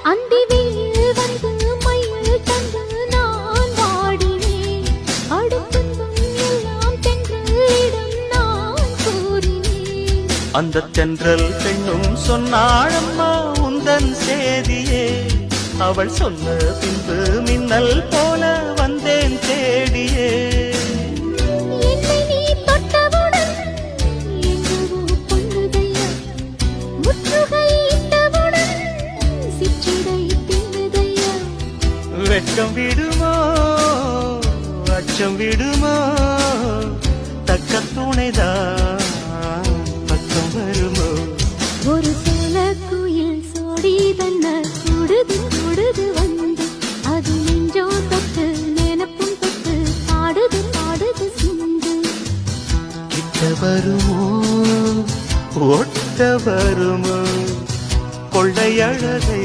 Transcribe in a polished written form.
அந்தி வெயில் வந்து மயில் தந்து நான் வாடினேன். அடுத்துன்பம் எல்லாம் தென்றலிடம் நான் கூறினேன். அந்த தென்றல் பெண்ணும் சொன்னாளம்மா உந்தன் சேதியே. அவள் சொன்ன பின்பு மின்னல் போல வந்தேன் தேடியே. என்னை நீ தொட்டவுடன் எங்கோ பொன்னுதையா, முற்றுகையிட்டவுடன் சிற்றிடை தின்னுதையா. வெட்கம் விடுமோ அச்சம் விடுமோ, தக்க துணைதான் பக்கம் வருமோ. ஒரு சோல குயில் சோடி தன்ன கூடுது கூடுது வந்து, அது நெஞ்சோ தொட்டு நினப்பும் தொட்டு பாடுது பாடுது சிந்து. கிட்ட வருமோ ஒட்ட வருமோ கொள்ளையழகை